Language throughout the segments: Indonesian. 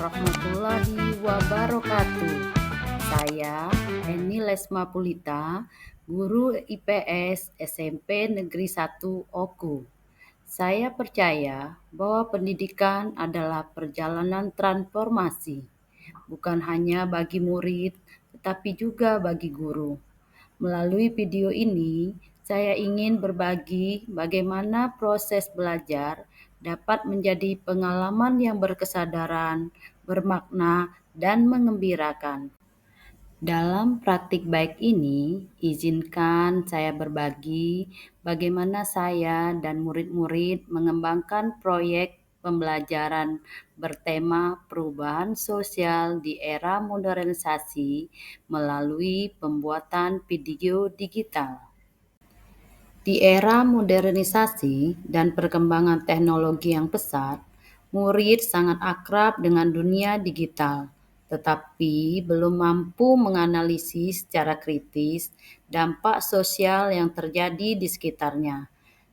warahmatullahi wabarakatuh. Saya Eni Lesma Pulita, guru IPS SMP Negeri 1 Oku. Saya percaya bahwa pendidikan adalah perjalanan transformasi, bukan hanya bagi murid, tetapi juga bagi guru. Melalui video ini, saya ingin berbagi bagaimana proses belajar dapat menjadi pengalaman yang berkesadaran, bermakna, dan mengembirakan. Dalam praktik baik ini, izinkan saya berbagi bagaimana saya dan murid-murid mengembangkan proyek pembelajaran bertema perubahan sosial di era modernisasi melalui pembuatan video digital. Di era modernisasi dan perkembangan teknologi yang pesat, murid sangat akrab dengan dunia digital, tetapi belum mampu menganalisis secara kritis dampak sosial yang terjadi di sekitarnya.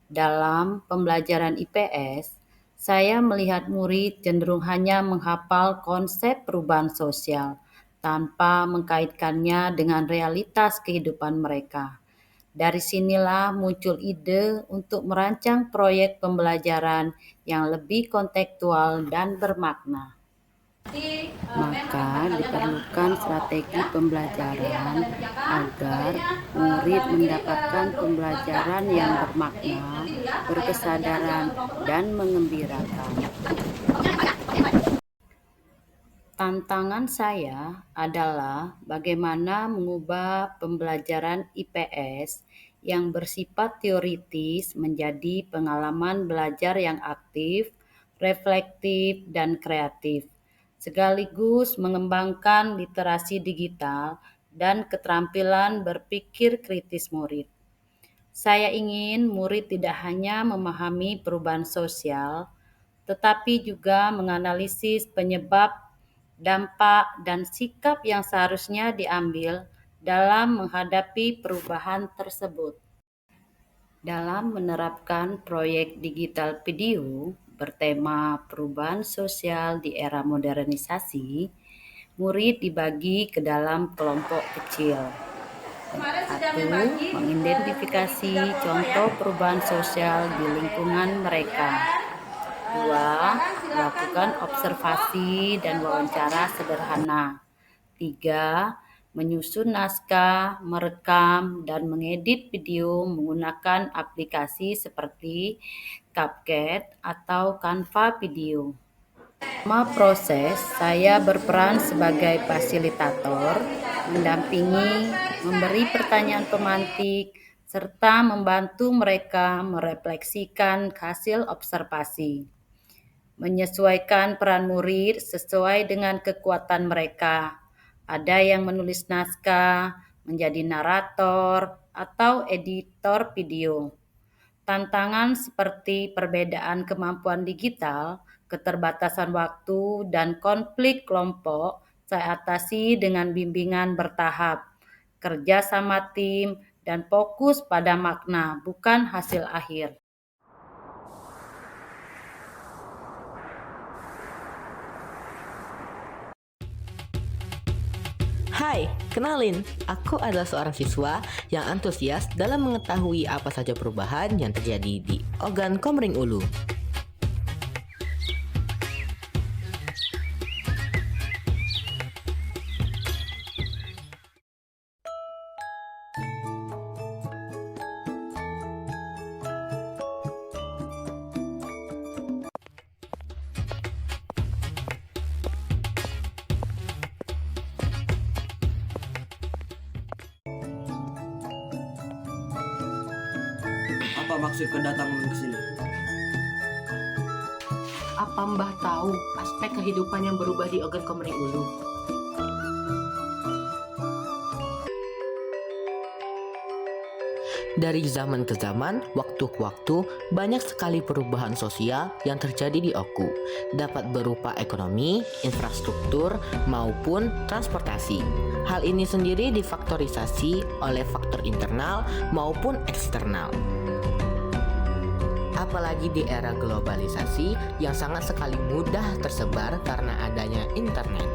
Dalam pembelajaran IPS, saya melihat murid cenderung hanya menghafal konsep perubahan sosial tanpa mengkaitkannya dengan realitas kehidupan mereka. Dari sinilah muncul ide untuk merancang proyek pembelajaran yang lebih kontekstual dan bermakna. Maka diperlukan strategi pembelajaran agar murid mendapatkan pembelajaran yang bermakna, berkesadaran, dan mengembirakan. Tantangan saya adalah bagaimana mengubah pembelajaran IPS yang bersifat teoritis menjadi pengalaman belajar yang aktif, reflektif, dan kreatif, sekaligus mengembangkan literasi digital dan keterampilan berpikir kritis murid. Saya ingin murid tidak hanya memahami perubahan sosial, tetapi juga menganalisis penyebab, dampak, dan sikap yang seharusnya diambil dalam menghadapi perubahan tersebut. Dalam menerapkan proyek digital video bertema perubahan sosial di era modernisasi, murid dibagi ke dalam kelompok kecil. 1. Mengidentifikasi contoh perubahan sosial di lingkungan mereka. 2. Melakukan observasi dan wawancara sederhana. 3. Menyusun naskah, merekam, dan mengedit video menggunakan aplikasi seperti CapCut atau Canva Video. Selama proses, saya berperan sebagai fasilitator, mendampingi, memberi pertanyaan pemantik, serta membantu mereka merefleksikan hasil observasi. Menyesuaikan peran murid sesuai dengan kekuatan mereka. Ada yang menulis naskah, menjadi narator, atau editor video. Tantangan seperti perbedaan kemampuan digital, keterbatasan waktu, dan konflik kelompok saya atasi dengan bimbingan bertahap, kerja sama tim, dan fokus pada makna, bukan hasil akhir. Hai, kenalin, aku adalah seorang siswa yang antusias dalam mengetahui apa saja perubahan yang terjadi di Ogan Komering Ulu. Apa maksud kedatangan ke sini? Apa Mbah tahu aspek kehidupan yang berubah di Ogan Komering Ulu? Dari zaman ke zaman, waktu ke waktu, banyak sekali perubahan sosial yang terjadi di Oku, dapat berupa ekonomi, infrastruktur, maupun transportasi. Hal ini sendiri difaktorisasi oleh faktor internal maupun eksternal. apalagi di era globalisasi yang sangat sekali mudah tersebar karena adanya internet.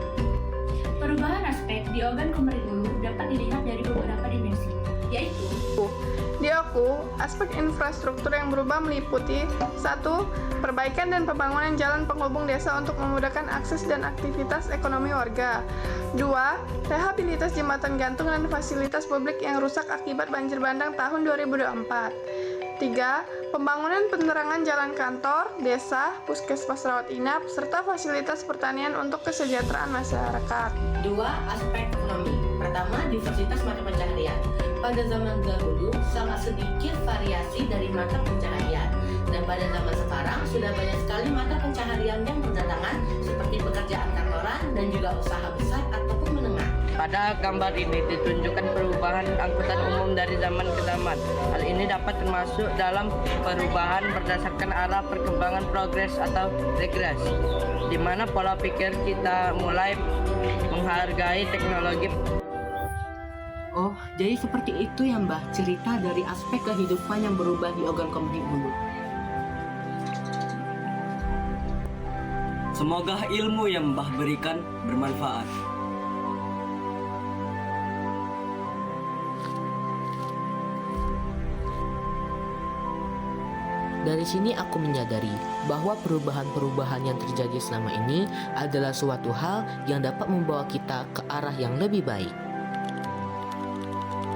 Perubahan aspek di organ komeri ulu dapat dilihat dari beberapa dimensi, yaitu Di Oku, aspek infrastruktur yang berubah meliputi 1. Perbaikan dan pembangunan jalan penghubung desa untuk memudahkan akses dan aktivitas ekonomi warga. 2. Rehabilitas jembatan gantung dan fasilitas publik yang rusak akibat banjir bandang tahun 2024. 3. Pembangunan penerangan jalan kantor, desa, puskesmas rawat inap, serta fasilitas pertanian untuk kesejahteraan masyarakat. 2. Aspek ekonomi. Pertama, diversitas mata pencaharian. Pada zaman dahulu, sangat sedikit variasi dari mata pencaharian. Dan pada zaman sekarang, sudah banyak sekali mata pencaharian yang berdatangan seperti pekerjaan kantoran dan juga usaha besar ataupun menengah. Pada gambar ini ditunjukkan perubahan angkutan umum dari zaman ke zaman. Hal ini dapat termasuk dalam perubahan berdasarkan arah perkembangan progres atau regres, di mana pola pikir kita mulai menghargai teknologi. Oh, jadi seperti itu ya Mbah, cerita dari aspek kehidupan yang berubah di organ komeri ulu. Semoga ilmu yang Mbah berikan bermanfaat. Dari sini aku menyadari bahwa perubahan-perubahan yang terjadi selama ini adalah suatu hal yang dapat membawa kita ke arah yang lebih baik.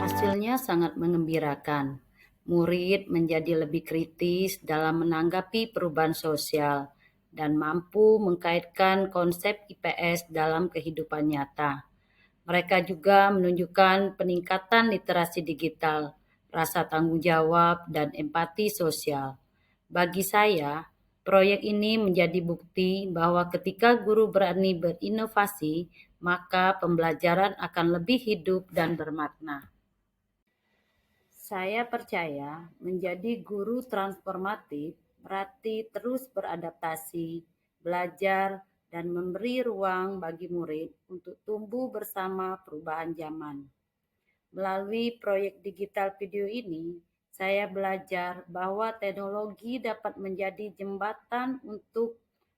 Hasilnya sangat mengembirakan. Murid menjadi lebih kritis dalam menanggapi perubahan sosial dan mampu mengkaitkan konsep IPS dalam kehidupan nyata. Mereka juga menunjukkan peningkatan literasi digital, rasa tanggung jawab, dan empati sosial. Bagi saya, proyek ini menjadi bukti bahwa ketika guru berani berinovasi, maka pembelajaran akan lebih hidup dan bermakna. Saya percaya menjadi guru transformatif berarti terus beradaptasi, belajar, dan memberi ruang bagi murid untuk tumbuh bersama perubahan zaman. Melalui proyek digital video ini, saya belajar bahwa teknologi dapat menjadi jembatan untuk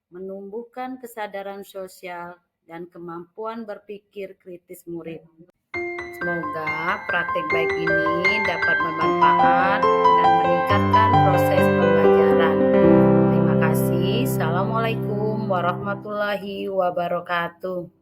menumbuhkan kesadaran sosial dan kemampuan berpikir kritis murid. Semoga praktik baik ini dapat bermanfaat dan meningkatkan proses pembelajaran. Terima kasih. Assalamualaikum warahmatullahi wabarakatuh.